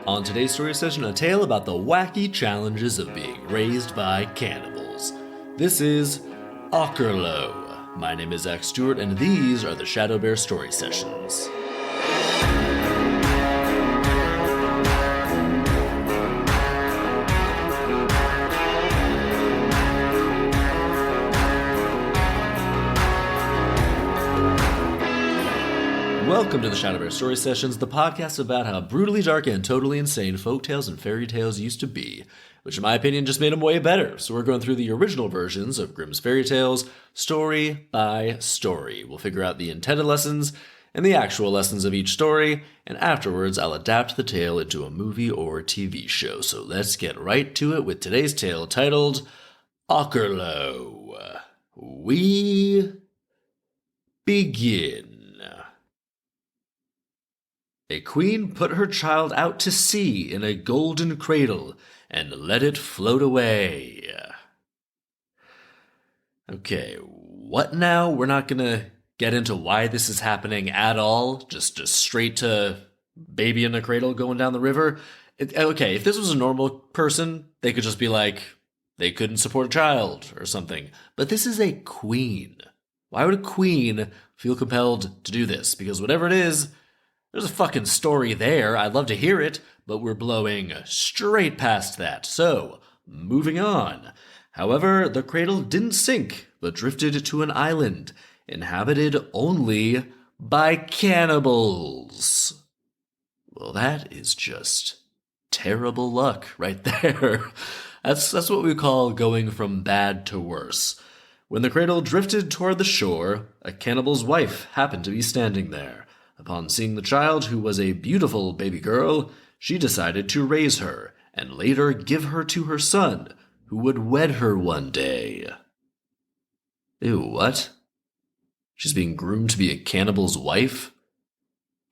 On today's story session, a tale about the wacky challenges of being raised by cannibals. This is Okerlo. My name is Zach Stewart, and these are the ShadowBear Story Sessions. Welcome to the ShadowBear Story Sessions, the podcast about how brutally dark and totally insane folktales and fairy tales used to be, which in my opinion just made them way better. So we're going through the original versions of Grimm's fairy tales, story by story. We'll figure out the intended lessons and the actual lessons of each story, and afterwards I'll adapt the tale into a movie or TV show. So let's get right to it with today's tale titled Okerlo. We begin. A queen put her child out to sea in a golden cradle and let it float away. Okay, what now? We're not gonna get into why this is happening at all. Just straight to baby in a cradle going down the river. Okay, if this was a normal person, they could just be like, they couldn't support a child or something. But this is a queen. Why would a queen feel compelled to do this? Because whatever it is, there's a fucking story there. I'd love to hear it, but we're blowing straight past that. So, moving on. However, the cradle didn't sink, but drifted to an island, inhabited only by cannibals. Well, that is just terrible luck right there. That's what we call going from bad to worse. When the cradle drifted toward the shore, a cannibal's wife happened to be standing there. Upon seeing the child, who was a beautiful baby girl, she decided to raise her, and later give her to her son, who would wed her one day. Ew, what? She's being groomed to be a cannibal's wife?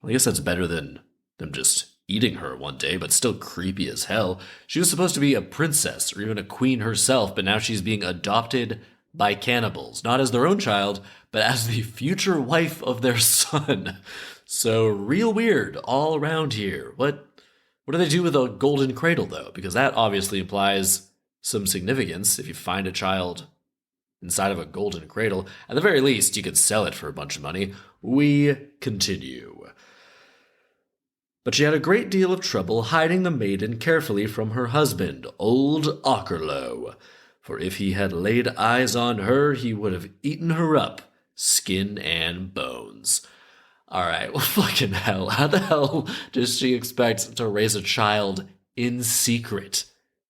Well, I guess that's better than them just eating her one day, but still creepy as hell. She was supposed to be a princess, or even a queen herself, but now she's being adopted by cannibals, not as their own child, but as the future wife of their son. So real weird all around here. What do they do with a golden cradle, though? Because that obviously implies some significance. If you find a child inside of a golden cradle, at the very least, you could sell it for a bunch of money. We continue. But she had a great deal of trouble hiding the maiden carefully from her husband, old Okerlo. For if he had laid eyes on her, he would have eaten her up, skin and bones. Alright, well, fucking hell. How the hell does she expect to raise a child in secret?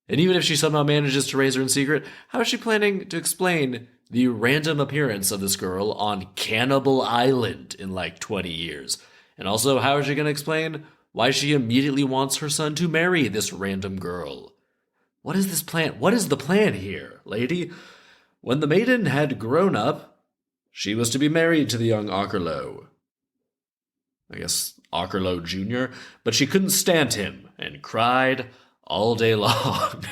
And even if she somehow manages to raise her in secret, how is she planning to explain the random appearance of this girl on Cannibal Island in like 20 years? And also, how is she going to explain why she immediately wants her son to marry this random girl? What is this plan? What is the plan here, lady? When the maiden had grown up, she was to be married to the young Okerlo. I guess Okerlo Jr., but she couldn't stand him and cried all day long.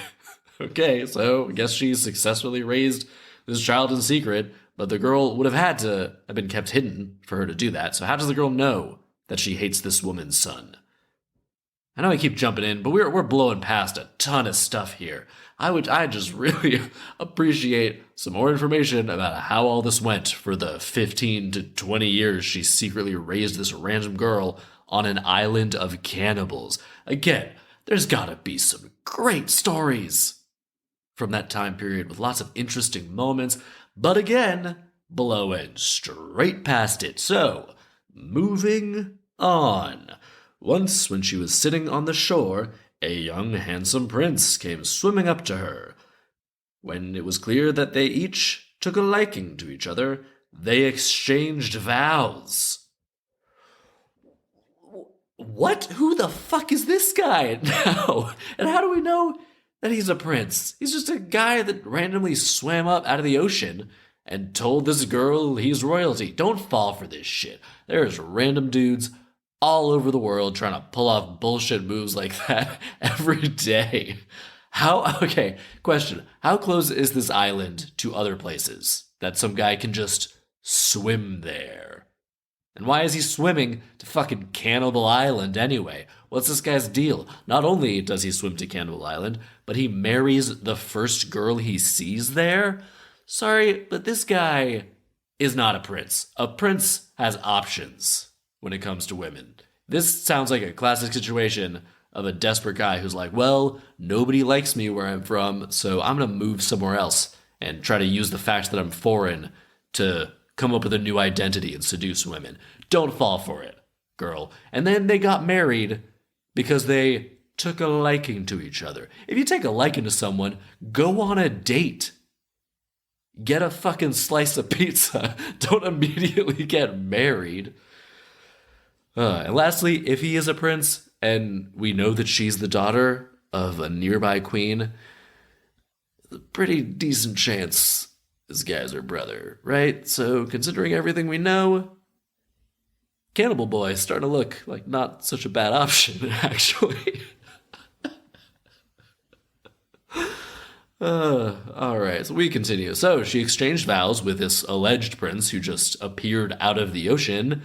Okay, so I guess she successfully raised this child in secret, but the girl would have had to have been kept hidden for her to do that. So how does the girl know that she hates this woman's son? I know I keep jumping in, but we're blowing past a ton of stuff here. I just really appreciate some more information about how all this went for the 15 to 20 years she secretly raised this random girl on an island of cannibals. Again, there's gotta be some great stories from that time period with lots of interesting moments, but again, blowing straight past it. So, moving on. Once, when she was sitting on the shore, a young handsome prince came swimming up to her. When it was clear that they each took a liking to each other, they exchanged vows. What? Who the fuck is this guy now? And how do we know that he's a prince? He's just a guy that randomly swam up out of the ocean and told this girl he's royalty. Don't fall for this shit. There's random dudes all over the world trying to pull off bullshit moves like that every day. Okay, question. How close is this island to other places that some guy can just swim there? And why is he swimming to fucking Cannibal Island anyway? What's this guy's deal? Not only does he swim to Cannibal Island, but he marries the first girl he sees there? Sorry, but this guy is not a prince. A prince has options when it comes to women. This sounds like a classic situation of a desperate guy who's like, well, nobody likes me where I'm from, so I'm going to move somewhere else and try to use the fact that I'm foreign to come up with a new identity and seduce women. Don't fall for it, girl. And then they got married because they took a liking to each other. If you take a liking to someone, go on a date. Get a fucking slice of pizza. Don't immediately get married. And lastly, if he is a prince and we know that she's the daughter of a nearby queen, a pretty decent chance this guy's her brother, right? So considering everything we know, Cannibal Boy is starting to look like not such a bad option, actually. All right, so we continue. So she exchanged vows with this alleged prince who just appeared out of the ocean.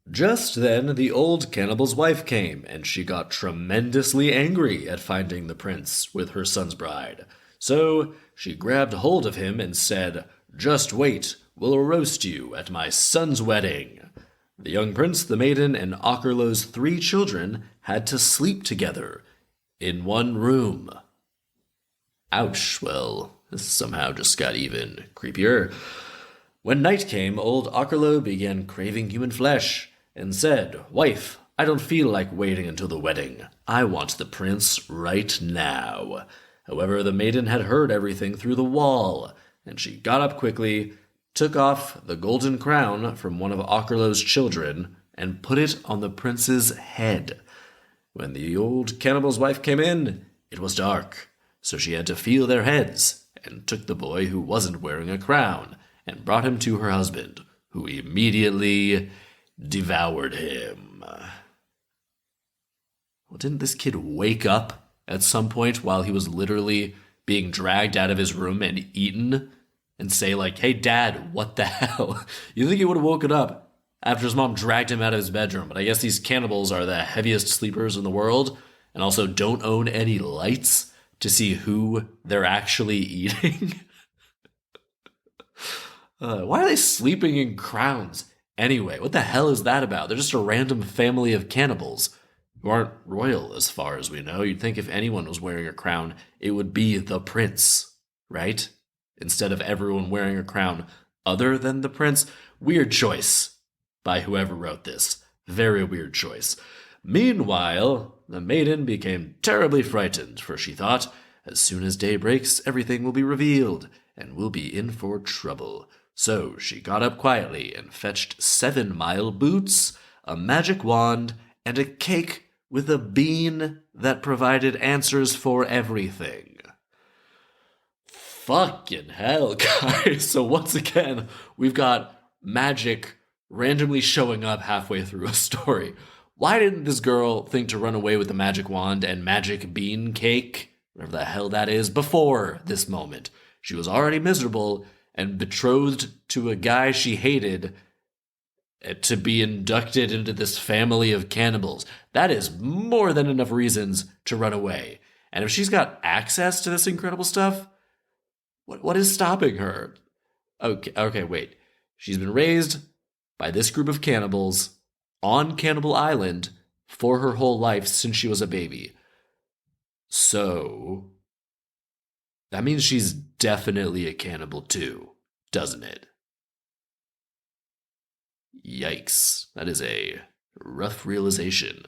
Just then, the old cannibal's wife came, and she got tremendously angry at finding the prince with her son's bride. So she grabbed hold of him and said, "Just wait, we'll roast you at my son's wedding." The young prince, the maiden, and Okerlo's 3 children had to sleep together in one room. Ouch, well, this somehow just got even creepier. When night came, old Okerlo began craving human flesh and said, "Wife, I don't feel like waiting until the wedding. I want the prince right now." However, the maiden had heard everything through the wall, and she got up quickly, took off the golden crown from one of Okerlo's children, and put it on the prince's head. When the old cannibal's wife came in, it was dark, so she had to feel their heads, and took the boy who wasn't wearing a crown, and brought him to her husband, who immediately devoured him. Well, didn't this kid wake up at some point while he was literally being dragged out of his room and eaten and say like, "Hey dad, what the hell?" You think he would have woken up after his mom dragged him out of his bedroom, but I guess these cannibals are the heaviest sleepers in the world and also don't own any lights to see who they're actually eating. Why are they sleeping in crowns anyway? What the hell is that about? They're just a random family of cannibals who aren't royal as far as we know. You'd think if anyone was wearing a crown, it would be the prince, right? Instead of everyone wearing a crown other than the prince. Weird choice by whoever wrote this. Very weird choice. Meanwhile, the maiden became terribly frightened, for she thought, as soon as day breaks, everything will be revealed, and we'll be in for trouble. So she got up quietly and fetched 7-mile boots, a magic wand, and a cake with a bean that provided answers for everything. Fucking hell, guys. So once again, we've got magic randomly showing up halfway through a story. Why didn't this girl think to run away with the magic wand and magic bean cake, whatever the hell that is, before this moment? She was already miserable and betrothed to a guy she hated to be inducted into this family of cannibals. That is more than enough reasons to run away. And if she's got access to this incredible stuff, what is stopping her? Okay, wait. She's been raised by this group of cannibals on Cannibal Island for her whole life since she was a baby. So that means she's definitely a cannibal too, doesn't it? Yikes. That is a rough realization.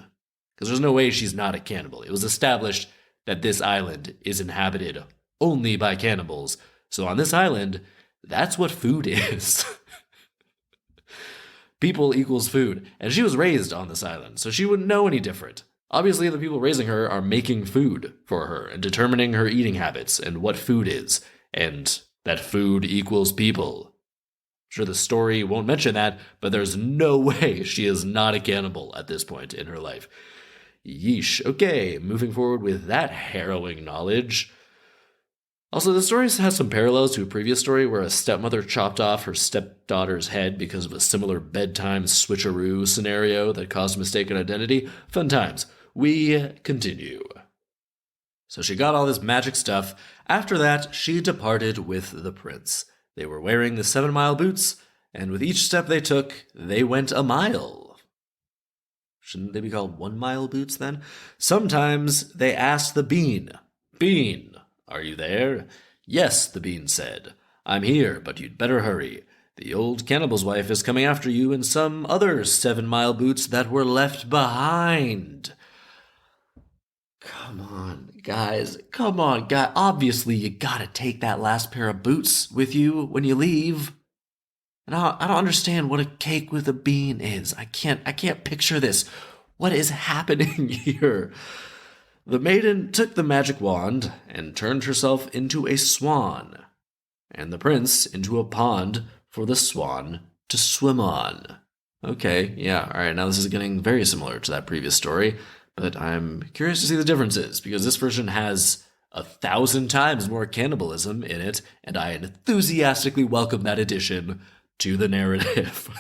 Because there's no way she's not a cannibal. It was established that this island is inhabited only by cannibals. So on this island, that's what food is. People equals food. And she was raised on this island, so she wouldn't know any different. Obviously, the people raising her are making food for her and determining her eating habits and what food is, and that food equals people. I'm sure the story won't mention that, but there's no way she is not a cannibal at this point in her life. Yeesh. Okay, moving forward with that harrowing knowledge. Also, the story has some parallels to a previous story where a stepmother chopped off her stepdaughter's head because of a similar bedtime switcheroo scenario that caused mistaken identity. Fun times. We continue. So she got all this magic stuff. After that, she departed with the prince. They were wearing the 7-mile boots, and with each step they took, they went a mile. Shouldn't they be called 1-mile boots then? Sometimes they asked the bean, "Bean, are you there?" "Yes," the bean said. "I'm here, but you'd better hurry. The old cannibal's wife is coming after you and some other 7-mile boots that were left behind." Come on, guys. Come on, guys. Obviously, you gotta take that last pair of boots with you when you leave. And I don't understand what a cake with a bean is. I can't picture this. What is happening here? The maiden took the magic wand and turned herself into a swan, and the prince into a pond for the swan to swim on. Okay, yeah, alright, now this is getting very similar to that previous story, but I'm curious to see the differences, because this version has 1,000 times more cannibalism in it, and I enthusiastically welcome that addition to the narrative.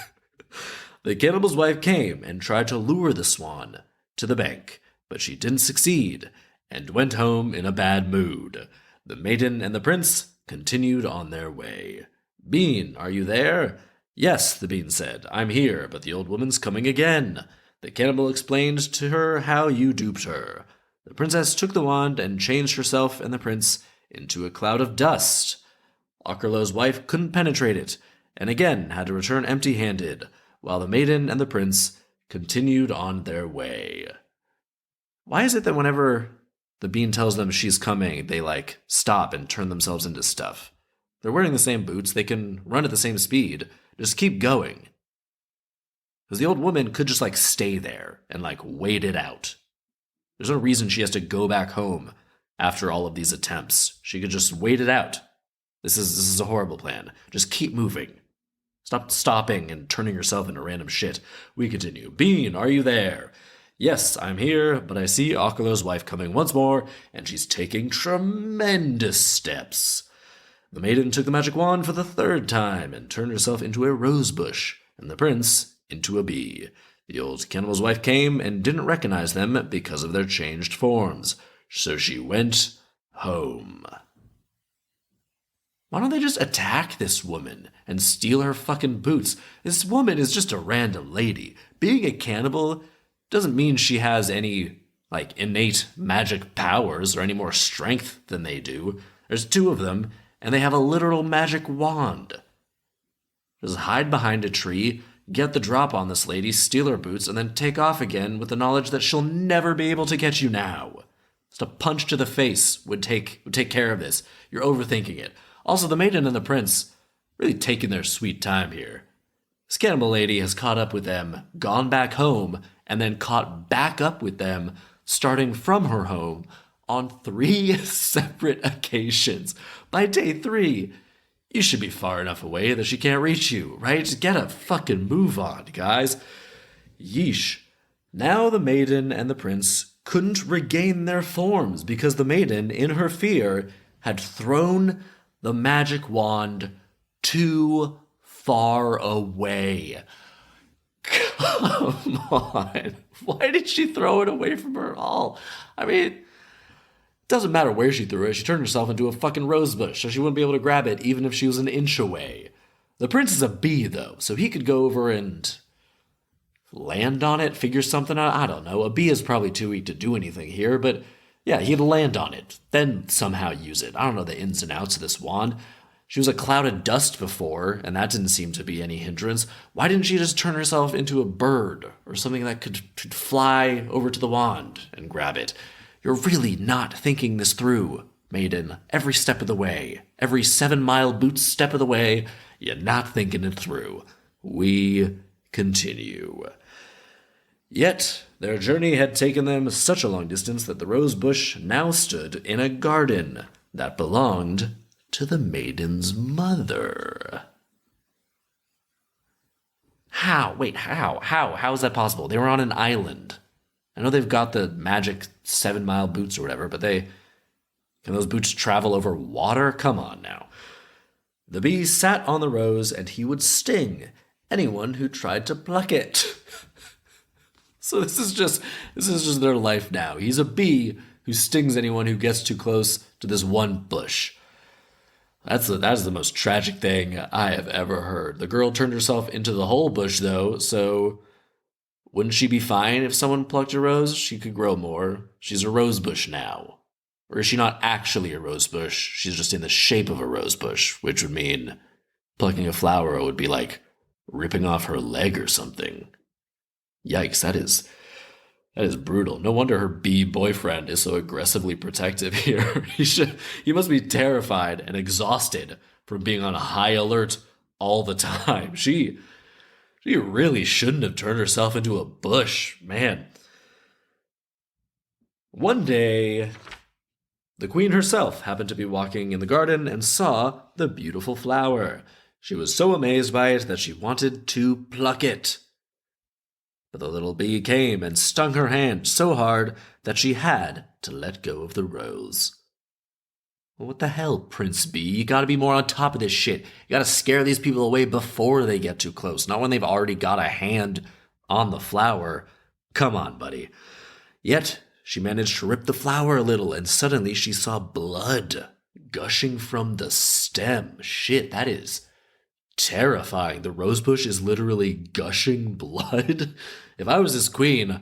The cannibal's wife came and tried to lure the swan to the bank, but she didn't succeed, and went home in a bad mood. The maiden and the prince continued on their way. "Bean, are you there?" "Yes," the bean said. "I'm here, but the old woman's coming again." The cannibal explained to her how you duped her. The princess took the wand and changed herself and the prince into a cloud of dust. Okerlo's wife couldn't penetrate it, and again had to return empty-handed, while the maiden and the prince continued on their way. Why is it that whenever the bean tells them she's coming, they, stop and turn themselves into stuff? They're wearing the same boots, they can run at the same speed, just keep going. Because the old woman could just, stay there and, wait it out. There's no reason she has to go back home after all of these attempts. She could just wait it out. This is a horrible plan. Just keep moving. Stop stopping and turning yourself into random shit. We continue. "Bean, are you there?" "Yes, I'm here, but I see Okerlo's wife coming once more, and she's taking tremendous steps." The maiden took the magic wand for the 3rd time and turned herself into a rose bush, and the prince into a bee. The old cannibal's wife came and didn't recognize them because of their changed forms, so she went home. Why don't they just attack this woman and steal her fucking boots? This woman is just a random lady. Being a cannibal doesn't mean she has any, innate magic powers or any more strength than they do. There's 2 of them, and they have a literal magic wand. Just hide behind a tree, get the drop on this lady, steal her boots, and then take off again with the knowledge that she'll never be able to get you now. Just a punch to the face would take care of this. You're overthinking it. Also, the maiden and the prince really taking their sweet time here. This cannibal lady has caught up with them, gone back home, and then caught back up with them, starting from her home on 3 separate occasions. By day 3, you should be far enough away that she can't reach you, right? Get a fucking move on, guys. Yeesh. Now the maiden and the prince couldn't regain their forms because the maiden, in her fear, had thrown the magic wand too far away. Come on. Why did she throw it away from her all? I mean, it doesn't matter where she threw it. She turned herself into a fucking rose bush, so she wouldn't be able to grab it even if she was an inch away. The prince is a bee, though, so he could go over and land on it, figure something out. I don't know. A bee is probably too weak to do anything here, but yeah, he'd land on it, then somehow use it. I don't know the ins and outs of this wand. She was a cloud of dust before, and that didn't seem to be any hindrance. Why didn't she just turn herself into a bird or something that could fly over to the wand and grab it? You're really not thinking this through, maiden. Every step of the way, every 7-mile boots step of the way, you're not thinking it through. We continue. Yet, their journey had taken them such a long distance that the rose bush now stood in a garden that belonged to the maiden's mother. How? Wait, how? How is that possible? They were on an island. I know they've got the magic 7-mile boots or whatever, but they Can those boots travel over water? Come on now. The bee sat on the rose, and he would sting anyone who tried to pluck it. So this is just their life now. He's a bee who stings anyone who gets too close to this one bush. That is the most tragic thing I have ever heard. The girl turned herself into the whole bush, though, so wouldn't she be fine if someone plucked a rose? She could grow more. She's a rose bush now. Or is she not actually a rose bush? She's just in the shape of a rose bush, which would mean plucking a flower would be like ripping off her leg or something. Yikes, that is brutal. No wonder her bee boyfriend is so aggressively protective here. He must be terrified and exhausted from being on high alert all the time. She really shouldn't have turned herself into a bush, man. One day, the queen herself happened to be walking in the garden and saw the beautiful flower. She was so amazed by it that she wanted to pluck it. But the little bee came and stung her hand so hard that she had to let go of the rose. Well, what the hell, Prince Bee? You gotta be more on top of this shit. You gotta scare these people away before they get too close, not when they've already got a hand on the flower. Come on, buddy. Yet, she managed to rip the flower a little, and suddenly she saw blood gushing from the stem. Shit, that is terrifying. The rosebush is literally gushing blood. If I was this queen,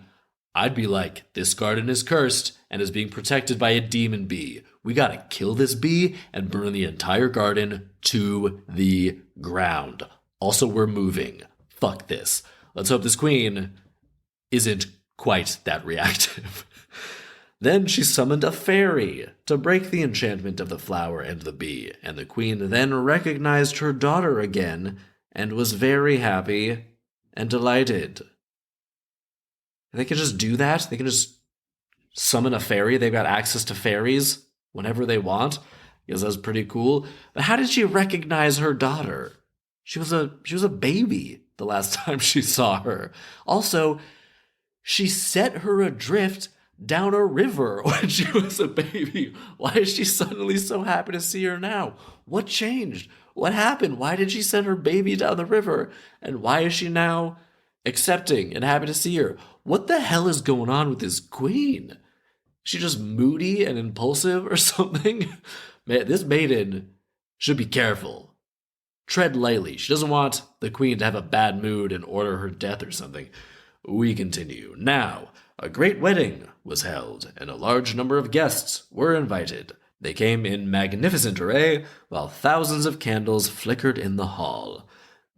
I'd be like, this garden is cursed and is being protected by a demon bee. We gotta kill this bee and burn the entire garden to the ground. Also, we're moving. Fuck this. Let's hope this queen isn't quite that reactive. Then she summoned a fairy to break the enchantment of the flower and the bee, and the queen then recognized her daughter again and was very happy and delighted. They can just do that? They can just summon a fairy? They've got access to fairies whenever they want? Because that's pretty cool. But how did she recognize her daughter? She was a baby the last time she saw her. Also, she set her adrift down a river when she was a baby. Why is she suddenly so happy to see her now? What changed? What happened? Why did she send her baby down the river? And why is she now accepting and happy to see her? What the hell is going on with this queen? Is she just moody and impulsive or something? Man, this maiden should be careful. Tread lightly. She doesn't want the queen to have a bad mood and order her death or something. We continue. Now, a great wedding was held, and a large number of guests were invited. They came in magnificent array, while thousands of candles flickered in the hall.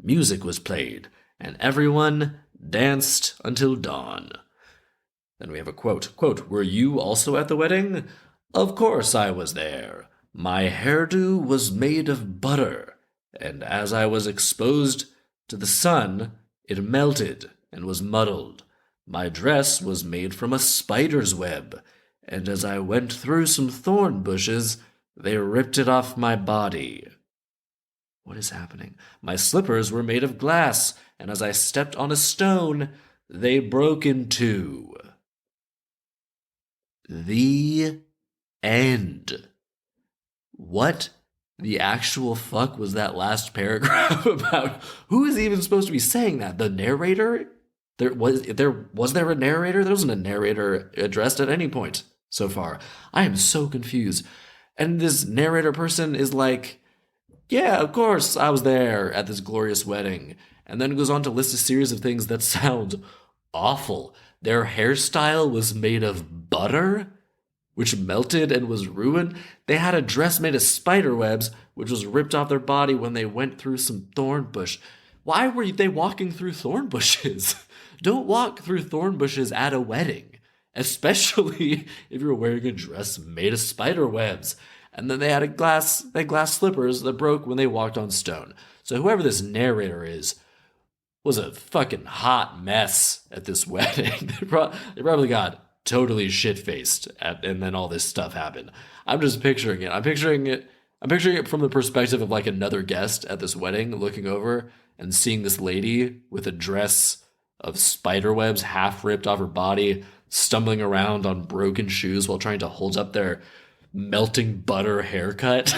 Music was played, and everyone danced until dawn. Then we have a quote. Quote, "Were you also at the wedding? Of course I was there. My hairdo was made of butter, and as I was exposed to the sun, it melted and was muddled. My dress was made from a spider's web, and as I went through some thorn bushes, they ripped it off my body." What is happening? "My slippers were made of glass, and as I stepped on a stone, they broke in two." The end. What the actual fuck was that last paragraph about? Who is even supposed to be saying that? The narrator? Was there a narrator? There wasn't a narrator addressed at any point so far. I am so confused. And this narrator person is like, yeah, of course I was there at this glorious wedding. And then goes on to list a series of things that sound awful. Their hairstyle was made of butter, which melted and was ruined. They had a dress made of spider webs, which was ripped off their body when they went through some thorn bush. Why were they walking through thorn bushes? Don't walk through thorn bushes at a wedding, especially if you're wearing a dress made of spider webs. And then they had glass slippers that broke when they walked on stone. So whoever this narrator is was a fucking hot mess at this wedding. They probably got totally shit-faced and then all this stuff happened. I'm just picturing it. I'm picturing it from the perspective of like another guest at this wedding looking over and seeing this lady with a dress of spider webs half ripped off her body, stumbling around on broken shoes while trying to hold up their melting butter haircut.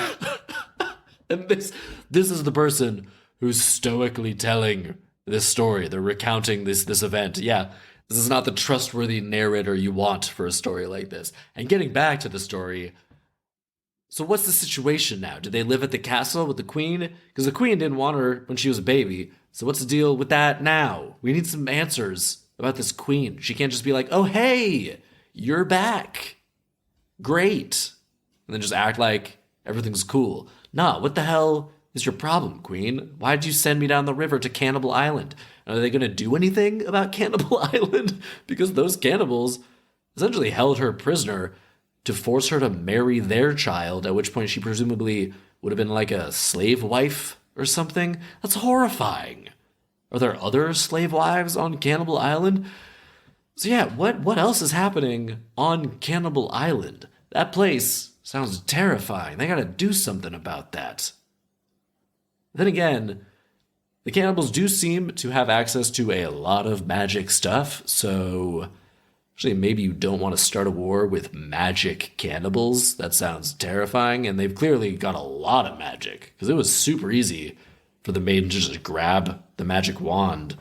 And this is the person who's stoically telling this story. They're recounting this event. Yeah, this is not the trustworthy narrator you want for a story like this. And getting back to the story, so what's the situation now? Do they live at the castle with the queen? Because the queen didn't want her when she was a baby. So what's the deal with that now? We need some answers about this queen. She can't just be like, oh, hey, you're back. Great. And then just act like everything's cool. Nah, what the hell is your problem, queen? Why'd you send me down the river to Cannibal Island? Are they going to do anything about Cannibal Island? Because those cannibals essentially held her prisoner to force her to marry their child, at which point she presumably would have been like a slave wife or something. That's horrifying. Are there other slave wives on Cannibal Island? So yeah, what else is happening on Cannibal Island? That place sounds terrifying. They gotta do something about that. Then again, the cannibals do seem to have access to a lot of magic stuff, so actually maybe you don't want to start a war with magic cannibals. That sounds terrifying, and they've clearly got a lot of magic, because it was super easy for the maiden to just grab the magic wand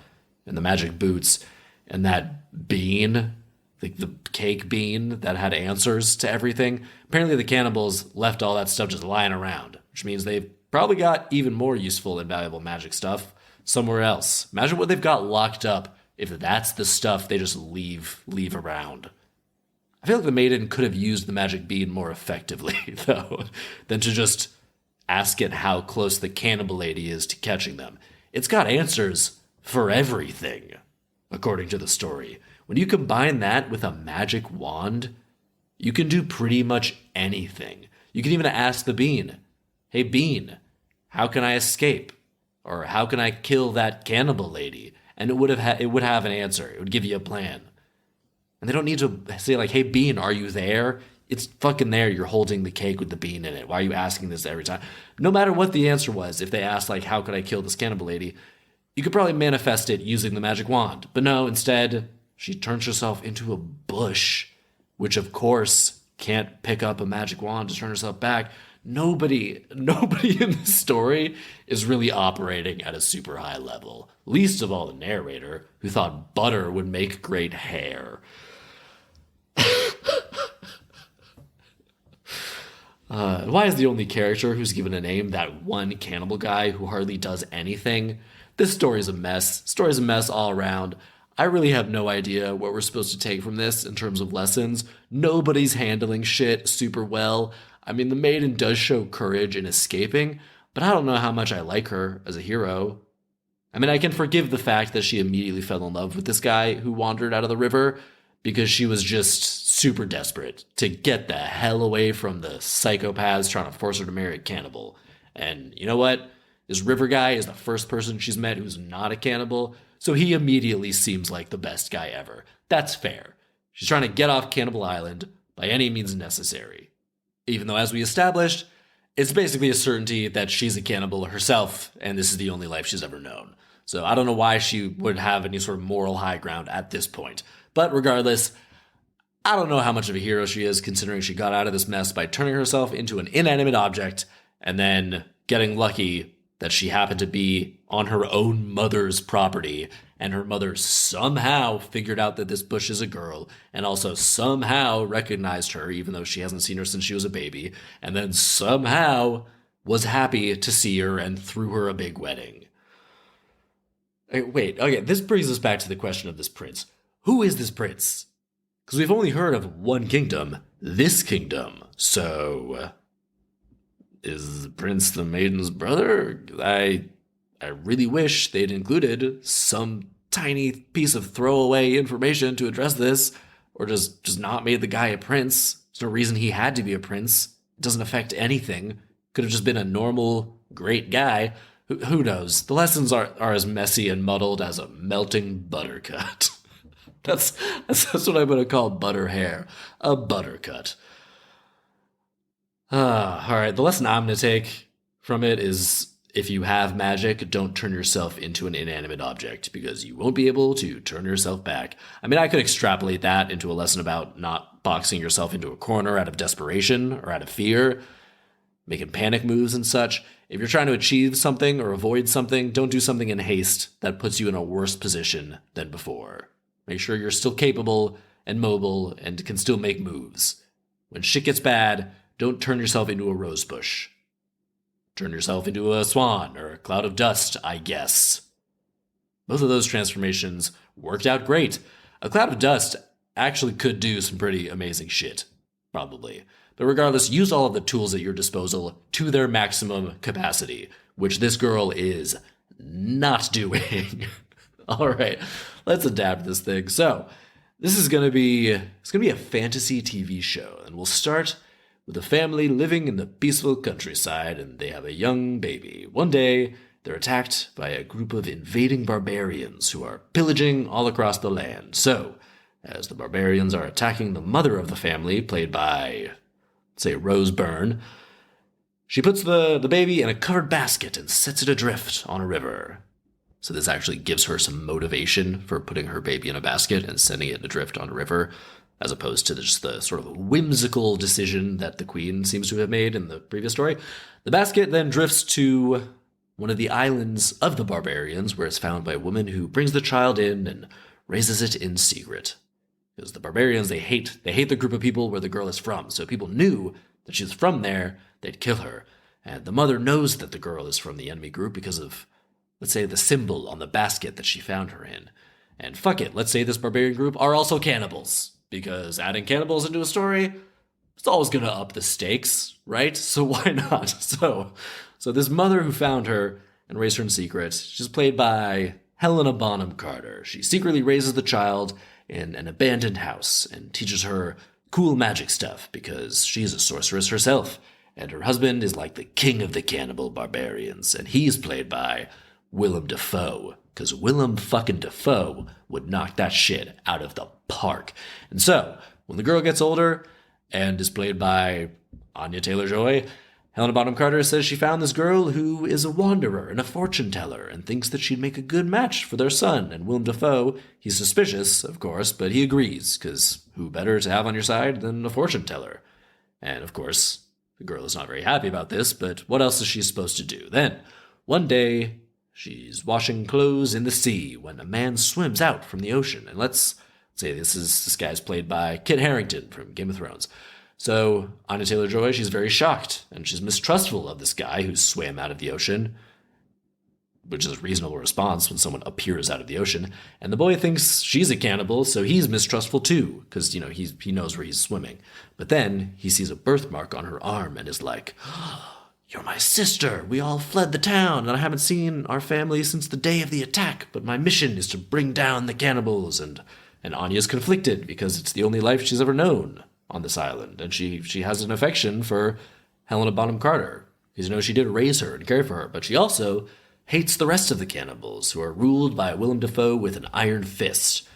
and the magic boots and that bean, like the cake bean that had answers to everything. Apparently the cannibals left all that stuff just lying around, which means they've probably got even more useful and valuable magic stuff somewhere else. Imagine what they've got locked up if that's the stuff they just leave around. I feel like the maiden could have used the magic bean more effectively, though, than to just ask it how close the cannibal lady is to catching them. It's got answers for everything, according to the story. When you combine that with a magic wand, you can do pretty much anything. You can even ask the bean, hey bean, how can I escape? Or how can I kill that cannibal lady? And it would have an answer. It would give you a plan. And they don't need to say like, hey bean, are you there? It's fucking there. You're holding the cake with the bean in it. Why are you asking this every time? No matter what the answer was, if they asked like, how could I kill this cannibal lady? You could probably manifest it using the magic wand. But no, instead, she turns herself into a bush, which of course can't pick up a magic wand to turn herself back. Nobody in this story is really operating at a super high level. Least of all the narrator, who thought butter would make great hair. Why is the only character who's given a name that one cannibal guy who hardly does anything? This story's a mess. Story's a mess all around. I really have no idea what we're supposed to take from this in terms of lessons. Nobody's handling shit super well. I mean, the maiden does show courage in escaping, but I don't know how much I like her as a hero. I mean, I can forgive the fact that she immediately fell in love with this guy who wandered out of the river because she was just super desperate to get the hell away from the psychopaths trying to force her to marry a cannibal. And you know what? This river guy is the first person she's met who's not a cannibal, so he immediately seems like the best guy ever. That's fair. She's trying to get off Cannibal Island by any means necessary. Even though, as we established, it's basically a certainty that she's a cannibal herself, and this is the only life she's ever known. So I don't know why she would have any sort of moral high ground at this point. But regardless, I don't know how much of a hero she is, considering she got out of this mess by turning herself into an inanimate object and then getting lucky that she happened to be on her own mother's property, and her mother somehow figured out that this bush is a girl, and also somehow recognized her, even though she hasn't seen her since she was a baby, and then somehow was happy to see her and threw her a big wedding. Wait, okay, this brings us back to the question of this prince. Who is this prince? Because we've only heard of one kingdom, this kingdom, so is the prince the maiden's brother? I really wish they'd included some tiny piece of throwaway information to address this, or just not made the guy a prince. There's no reason he had to be a prince. It doesn't affect anything. Could have just been a normal, great guy. Who knows? The lessons are as messy and muddled as a melting buttercut. That's what I'm going to call butter hair. A buttercut. All right, the lesson I'm going to take from it is, if you have magic, don't turn yourself into an inanimate object, because you won't be able to turn yourself back. I mean, I could extrapolate that into a lesson about not boxing yourself into a corner out of desperation or out of fear, making panic moves and such. If you're trying to achieve something or avoid something, don't do something in haste that puts you in a worse position than before. Make sure you're still capable and mobile and can still make moves. When shit gets bad, don't turn yourself into a rosebush. Turn yourself into a swan or a cloud of dust, I guess. Both of those transformations worked out great. A cloud of dust actually could do some pretty amazing shit, probably. But regardless, use all of the tools at your disposal to their maximum capacity, which this girl is not doing. All right, let's adapt this thing. So, this is gonna be a fantasy TV show, and we'll start with a family living in the peaceful countryside, and they have a young baby. One day, they're attacked by a group of invading barbarians who are pillaging all across the land. So, as the barbarians are attacking the mother of the family, played by, say, Rose Byrne, she puts the baby in a covered basket and sets it adrift on a river. So this actually gives her some motivation for putting her baby in a basket and sending it adrift on a river, as opposed to just the sort of whimsical decision that the queen seems to have made in the previous story. The basket then drifts to one of the islands of the barbarians, where it's found by a woman who brings the child in and raises it in secret. Because the barbarians, they hate the group of people where the girl is from. So if people knew that she was from there, they'd kill her. And the mother knows that the girl is from the enemy group because of, let's say, the symbol on the basket that she found her in. And fuck it, let's say this barbarian group are also cannibals. Because adding cannibals into a story, it's always gonna up the stakes, right? So why not? So this mother who found her and raised her in secret, she's played by Helena Bonham Carter. She secretly raises the child in an abandoned house and teaches her cool magic stuff because she's a sorceress herself. And her husband is like the king of the cannibal barbarians, and he's played by Willem Dafoe, because Willem fucking Dafoe would knock that shit out of the park. And so, when the girl gets older and is played by Anya Taylor-Joy, Helena Bonham Carter says she found this girl who is a wanderer and a fortune teller and thinks that she'd make a good match for their son. And Willem Dafoe, he's suspicious, of course, but he agrees, because who better to have on your side than a fortune teller? And of course, the girl is not very happy about this, but what else is she supposed to do? Then, one day, she's washing clothes in the sea when a man swims out from the ocean. And let's say this guy's played by Kit Harington from Game of Thrones. So, Anya Taylor-Joy, she's very shocked, and she's mistrustful of this guy who swam out of the ocean, which is a reasonable response when someone appears out of the ocean. And the boy thinks she's a cannibal, so he's mistrustful too, because, he knows where he's swimming. But then he sees a birthmark on her arm and is like, "You're my sister. We all fled the town, and I haven't seen our family since the day of the attack, but my mission is to bring down the cannibals." And Anya's conflicted because it's the only life she's ever known on this island, and she has an affection for Helena Bonham Carter, because she did raise her and care for her, but she also hates the rest of the cannibals, who are ruled by Willem Dafoe with an iron fist,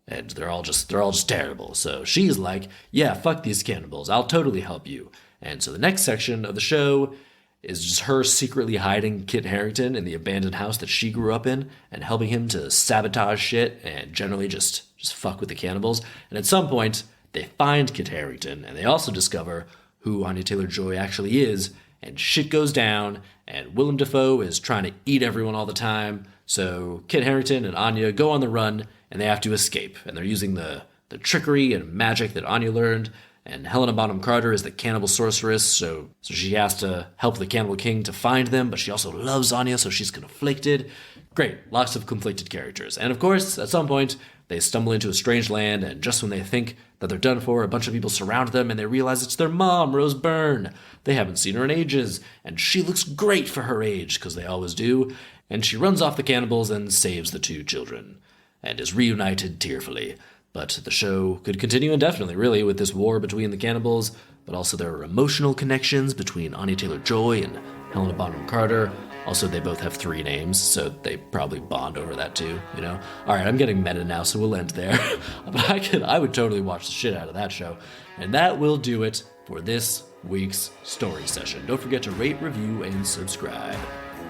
and they're all just terrible. So she's like, "Yeah, fuck these cannibals, I'll totally help you." And so the next section of the show is just her secretly hiding Kit Harington in the abandoned house that she grew up in and helping him to sabotage shit and generally just fuck with the cannibals. And at some point, they find Kit Harington, and they also discover who Anya Taylor-Joy actually is, and shit goes down, and Willem Dafoe is trying to eat everyone all the time. So Kit Harington and Anya go on the run, and they have to escape. And they're using the trickery and magic that Anya learned, and Helena Bonham Carter is the cannibal sorceress, so she has to help the cannibal king to find them, but she also loves Anya, so she's conflicted. Great, lots of conflicted characters. And of course, at some point, they stumble into a strange land, and just when they think that they're done for, a bunch of people surround them, and they realize it's their mom, Rose Byrne. They haven't seen her in ages, and she looks great for her age, because they always do, and she runs off the cannibals and saves the two children, and is reunited tearfully. But the show could continue indefinitely, really, with this war between the cannibals, but also there are emotional connections between Anya Taylor-Joy and Helena Bonham Carter. Also, they both have 3 names, so they probably bond over that too, All right, I'm getting meta now, so we'll end there. But I would totally watch the shit out of that show. And that will do it for this week's story session. Don't forget to rate, review, and subscribe.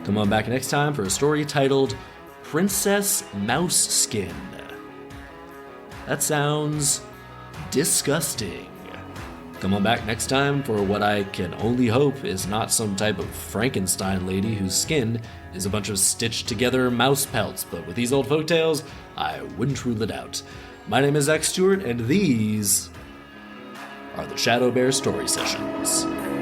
Come on back next time for a story titled Princess Mouse Skin. That sounds disgusting. Come on back next time for what I can only hope is not some type of Frankenstein lady whose skin is a bunch of stitched together mouse pelts, but with these old folktales, I wouldn't rule it out. My name is Zach Stewart, and these are the ShadowBear Story Sessions.